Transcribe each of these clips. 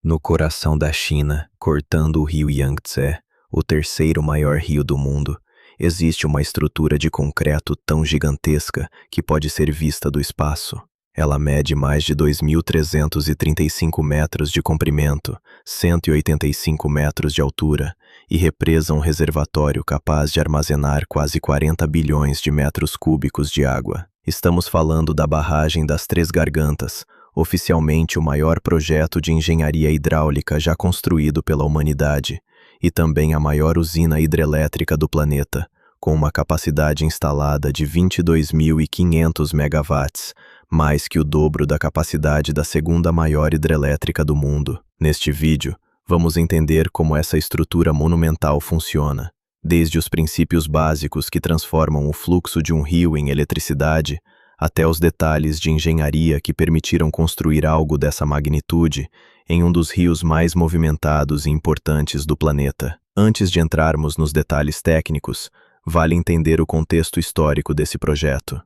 No coração da China, cortando o rio Yangtze, o terceiro maior rio do mundo, existe uma estrutura de concreto tão gigantesca que pode ser vista do espaço. Ela mede mais de 2.335 metros de comprimento, 185 metros de altura e represa um reservatório capaz de armazenar quase 40 bilhões de metros cúbicos de água. Estamos falando da barragem das Três Gargantas, oficialmente o maior projeto de engenharia hidráulica já construído pela humanidade e também a maior usina hidrelétrica do planeta, com uma capacidade instalada de 22.500 megawatts, mais que o dobro da capacidade da segunda maior hidrelétrica do mundo. Neste vídeo, vamos entender como essa estrutura monumental funciona, desde os princípios básicos que transformam o fluxo de um rio em eletricidade, até os detalhes de engenharia que permitiram construir algo dessa magnitude em um dos rios mais movimentados e importantes do planeta. Antes de entrarmos nos detalhes técnicos, vale entender o contexto histórico desse projeto.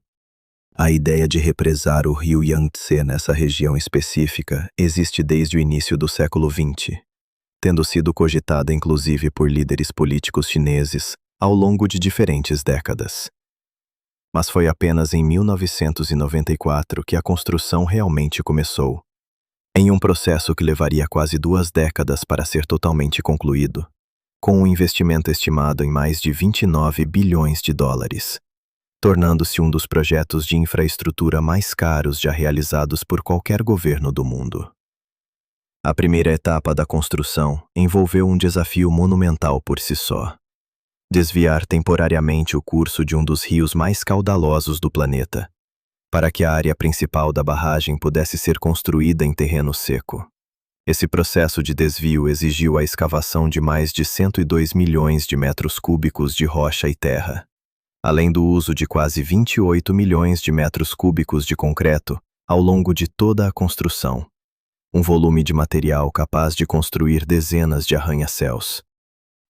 A ideia de represar o rio Yangtze nessa região específica existe desde o início do século XX, tendo sido cogitada inclusive por líderes políticos chineses ao longo de diferentes décadas. Mas foi apenas em 1994 que a construção realmente começou, em um processo que levaria quase 2 décadas para ser totalmente concluído, com um investimento estimado em mais de 29 bilhões de dólares, tornando-se um dos projetos de infraestrutura mais caros já realizados por qualquer governo do mundo. A primeira etapa da construção envolveu um desafio monumental por si só: desviar temporariamente o curso de um dos rios mais caudalosos do planeta, para que a área principal da barragem pudesse ser construída em terreno seco. Esse processo de desvio exigiu a escavação de mais de 102 milhões de metros cúbicos de rocha e terra, além do uso de quase 28 milhões de metros cúbicos de concreto ao longo de toda a construção, um volume de material capaz de construir dezenas de arranha-céus.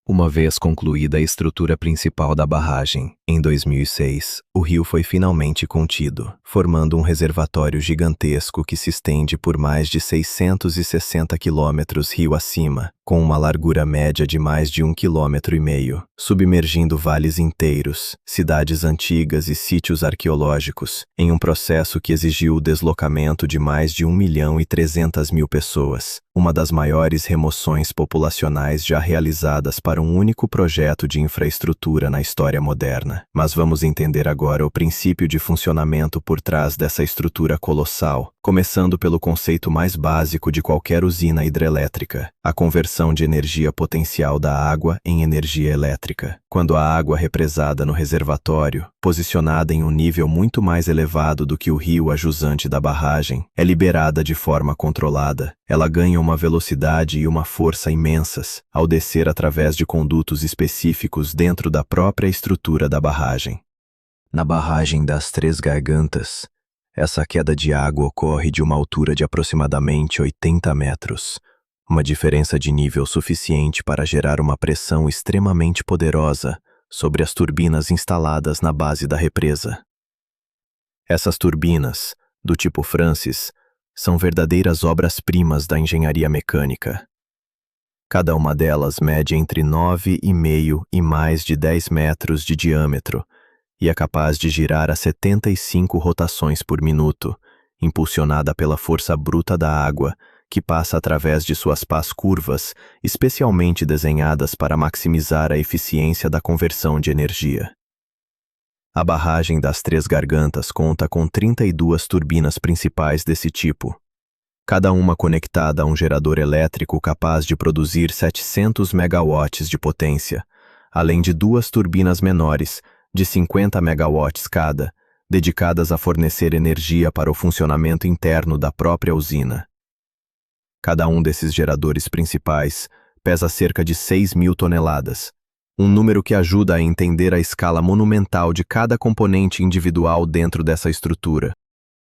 Uma vez concluída a estrutura principal da barragem, em 2006, o rio foi finalmente contido, formando um reservatório gigantesco que se estende por mais de 660 quilômetros rio acima, com uma largura média de mais de 1,5 km, submergindo vales inteiros, cidades antigas e sítios arqueológicos, em um processo que exigiu o deslocamento de mais de 1.300.000 pessoas, uma das maiores remoções populacionais já realizadas para um único projeto de infraestrutura na história moderna. Mas vamos entender agora o princípio de funcionamento por trás dessa estrutura colossal, começando pelo conceito mais básico de qualquer usina hidrelétrica: a conversão de energia potencial da água em energia elétrica. Quando a água represada no reservatório, posicionada em um nível muito mais elevado do que o rio a jusante da barragem, é liberada de forma controlada, ela ganha uma velocidade e uma força imensas ao descer através de condutos específicos dentro da própria estrutura da barragem. Na barragem das Três Gargantas, essa queda de água ocorre de uma altura de aproximadamente 80 metros, uma diferença de nível suficiente para gerar uma pressão extremamente poderosa sobre as turbinas instaladas na base da represa. Essas turbinas, do tipo Francis, são verdadeiras obras-primas da engenharia mecânica. Cada uma delas mede entre 9,5 e mais de 10 metros de diâmetro e é capaz de girar a 75 rotações por minuto, impulsionada pela força bruta da água, que passa através de suas pás curvas, especialmente desenhadas para maximizar a eficiência da conversão de energia. A barragem das Três Gargantas conta com 32 turbinas principais desse tipo, cada uma conectada a um gerador elétrico capaz de produzir 700 megawatts de potência, além de 2 turbinas menores, de 50 megawatts cada, dedicadas a fornecer energia para o funcionamento interno da própria usina. Cada um desses geradores principais pesa cerca de 6.000 toneladas, um número que ajuda a entender a escala monumental de cada componente individual dentro dessa estrutura.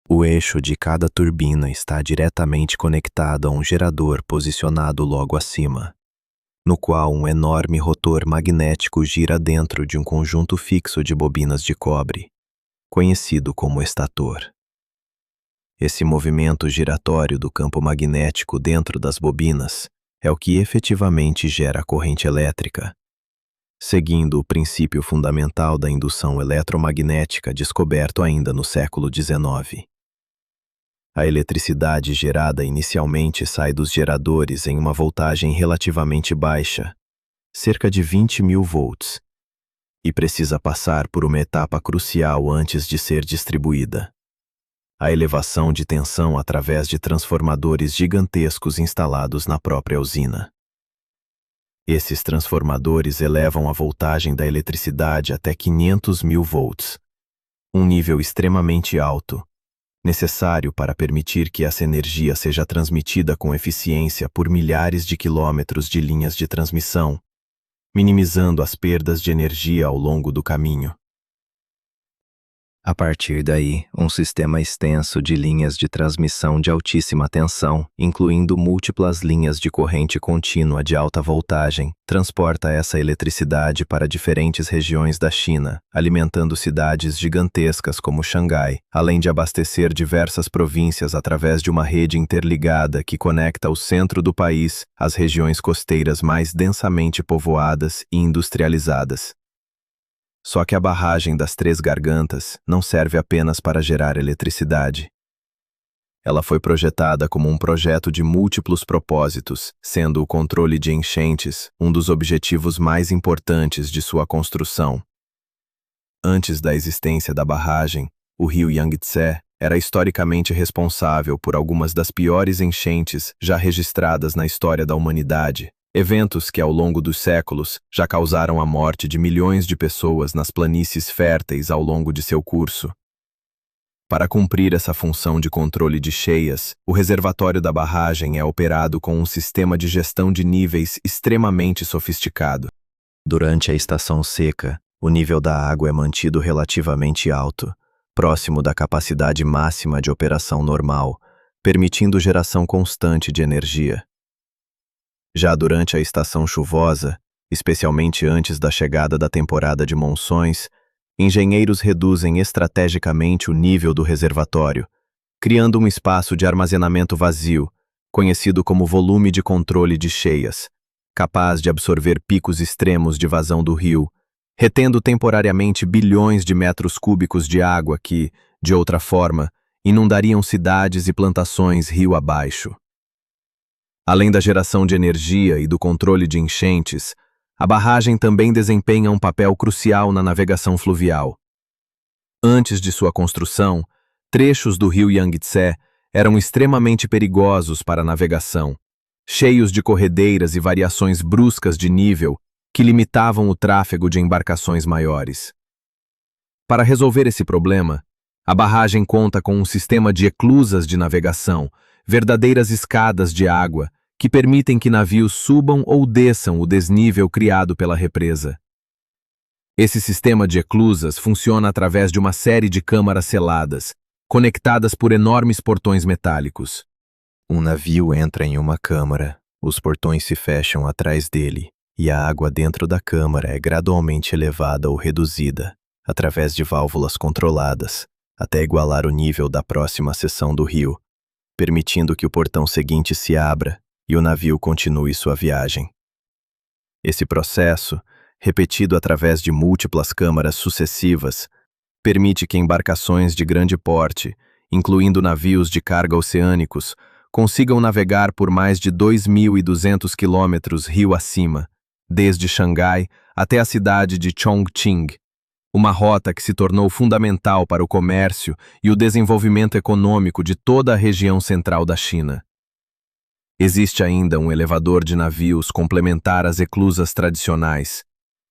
O eixo de cada turbina está diretamente conectado a um gerador posicionado logo acima, no qual um enorme rotor magnético gira dentro de um conjunto fixo de bobinas de cobre, conhecido como estator. Esse movimento giratório do campo magnético dentro das bobinas é o que efetivamente gera a corrente elétrica, seguindo o princípio fundamental da indução eletromagnética descoberto ainda no século XIX. A eletricidade gerada inicialmente sai dos geradores em uma voltagem relativamente baixa, cerca de 20.000 volts, e precisa passar por uma etapa crucial antes de ser distribuída: a elevação de tensão através de transformadores gigantescos instalados na própria usina. Esses transformadores elevam a voltagem da eletricidade até 500.000 volts, um nível extremamente alto, necessário para permitir que essa energia seja transmitida com eficiência por milhares de quilômetros de linhas de transmissão, minimizando as perdas de energia ao longo do caminho. A partir daí, um sistema extenso de linhas de transmissão de altíssima tensão, incluindo múltiplas linhas de corrente contínua de alta voltagem, transporta essa eletricidade para diferentes regiões da China, alimentando cidades gigantescas como Xangai, além de abastecer diversas províncias através de uma rede interligada que conecta o centro do país às regiões costeiras mais densamente povoadas e industrializadas. Só que a barragem das Três Gargantas não serve apenas para gerar eletricidade. Ela foi projetada como um projeto de múltiplos propósitos, sendo o controle de enchentes um dos objetivos mais importantes de sua construção. Antes da existência da barragem, o rio Yangtze era historicamente responsável por algumas das piores enchentes já registradas na história da humanidade. Eventos que, ao longo dos séculos, já causaram a morte de milhões de pessoas nas planícies férteis ao longo de seu curso. Para cumprir essa função de controle de cheias, o reservatório da barragem é operado com um sistema de gestão de níveis extremamente sofisticado. Durante a estação seca, o nível da água é mantido relativamente alto, próximo da capacidade máxima de operação normal, permitindo geração constante de energia. Já durante a estação chuvosa, especialmente antes da chegada da temporada de monções, engenheiros reduzem estrategicamente o nível do reservatório, criando um espaço de armazenamento vazio, conhecido como volume de controle de cheias, capaz de absorver picos extremos de vazão do rio, retendo temporariamente bilhões de metros cúbicos de água que, de outra forma, inundariam cidades e plantações rio abaixo. Além da geração de energia e do controle de enchentes, a barragem também desempenha um papel crucial na navegação fluvial. Antes de sua construção, trechos do rio Yangtze eram extremamente perigosos para a navegação, cheios de corredeiras e variações bruscas de nível que limitavam o tráfego de embarcações maiores. Para resolver esse problema, a barragem conta com um sistema de eclusas de navegação, verdadeiras escadas de água, que permitem que navios subam ou desçam o desnível criado pela represa. Esse sistema de eclusas funciona através de uma série de câmaras seladas, conectadas por enormes portões metálicos. Um navio entra em uma câmara, os portões se fecham atrás dele, e a água dentro da câmara é gradualmente elevada ou reduzida, através de válvulas controladas, até igualar o nível da próxima seção do rio, permitindo que o portão seguinte se abra e o navio continue sua viagem. Esse processo, repetido através de múltiplas câmaras sucessivas, permite que embarcações de grande porte, incluindo navios de carga oceânicos, consigam navegar por mais de 2.200 quilômetros rio acima, desde Xangai até a cidade de Chongqing, uma rota que se tornou fundamental para o comércio e o desenvolvimento econômico de toda a região central da China. Existe ainda um elevador de navios complementar às eclusas tradicionais,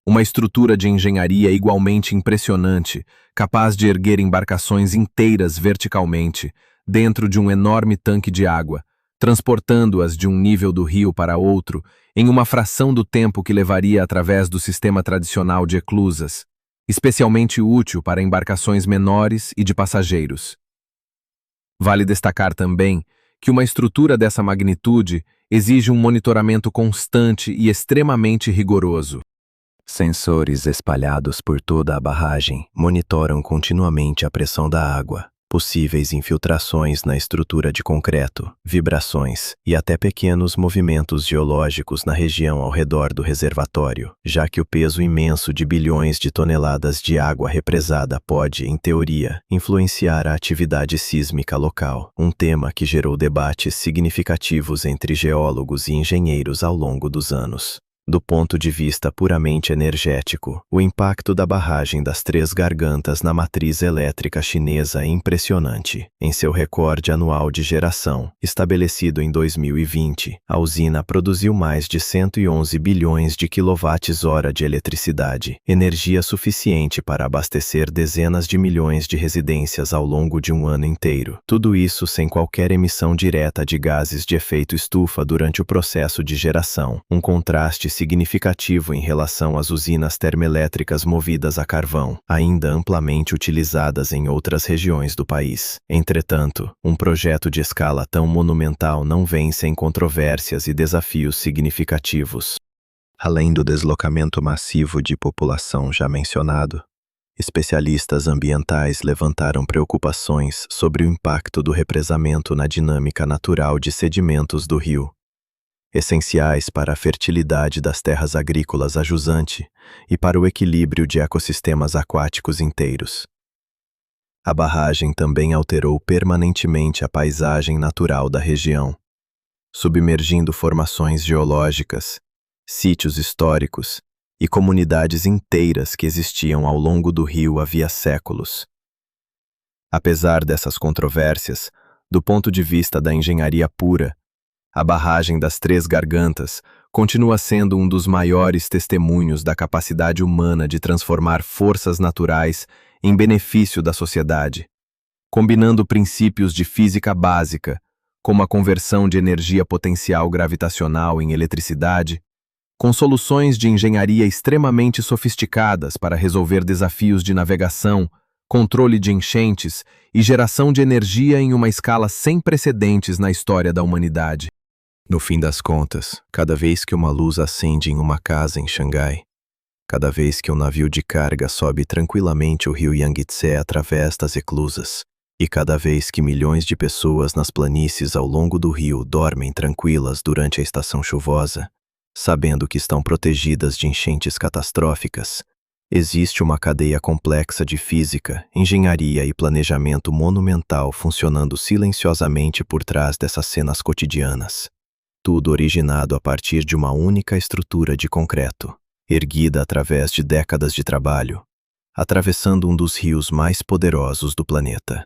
uma estrutura de engenharia igualmente impressionante, capaz de erguer embarcações inteiras verticalmente, dentro de um enorme tanque de água, transportando-as de um nível do rio para outro, em uma fração do tempo que levaria através do sistema tradicional de eclusas, especialmente útil para embarcações menores e de passageiros. Vale destacar também que uma estrutura dessa magnitude exige um monitoramento constante e extremamente rigoroso. Sensores espalhados por toda a barragem monitoram continuamente a pressão da água, possíveis infiltrações na estrutura de concreto, vibrações e até pequenos movimentos geológicos na região ao redor do reservatório, já que o peso imenso de bilhões de toneladas de água represada pode, em teoria, influenciar a atividade sísmica local, um tema que gerou debates significativos entre geólogos e engenheiros ao longo dos anos. Do ponto de vista puramente energético, o impacto da barragem das Três Gargantas na matriz elétrica chinesa é impressionante. Em seu recorde anual de geração, estabelecido em 2020, a usina produziu mais de 111 bilhões de quilowatts-hora de eletricidade, energia suficiente para abastecer dezenas de milhões de residências ao longo de um ano inteiro. Tudo isso sem qualquer emissão direta de gases de efeito estufa durante o processo de geração, um contraste significativo em relação às usinas termoelétricas movidas a carvão, ainda amplamente utilizadas em outras regiões do país. Entretanto, um projeto de escala tão monumental não vem sem controvérsias e desafios significativos. Além do deslocamento massivo de população já mencionado, especialistas ambientais levantaram preocupações sobre o impacto do represamento na dinâmica natural de sedimentos do rio, essenciais para a fertilidade das terras agrícolas a jusante e para o equilíbrio de ecossistemas aquáticos inteiros. A barragem também alterou permanentemente a paisagem natural da região, submergindo formações geológicas, sítios históricos e comunidades inteiras que existiam ao longo do rio havia séculos. Apesar dessas controvérsias, do ponto de vista da engenharia pura, a barragem das Três Gargantas continua sendo um dos maiores testemunhos da capacidade humana de transformar forças naturais em benefício da sociedade, combinando princípios de física básica, como a conversão de energia potencial gravitacional em eletricidade, com soluções de engenharia extremamente sofisticadas para resolver desafios de navegação, controle de enchentes e geração de energia em uma escala sem precedentes na história da humanidade. No fim das contas, cada vez que uma luz acende em uma casa em Xangai, cada vez que um navio de carga sobe tranquilamente o rio Yangtze através das eclusas, e cada vez que milhões de pessoas nas planícies ao longo do rio dormem tranquilas durante a estação chuvosa, sabendo que estão protegidas de enchentes catastróficas, existe uma cadeia complexa de física, engenharia e planejamento monumental funcionando silenciosamente por trás dessas cenas cotidianas. Tudo originado a partir de uma única estrutura de concreto, erguida através de décadas de trabalho, atravessando um dos rios mais poderosos do planeta.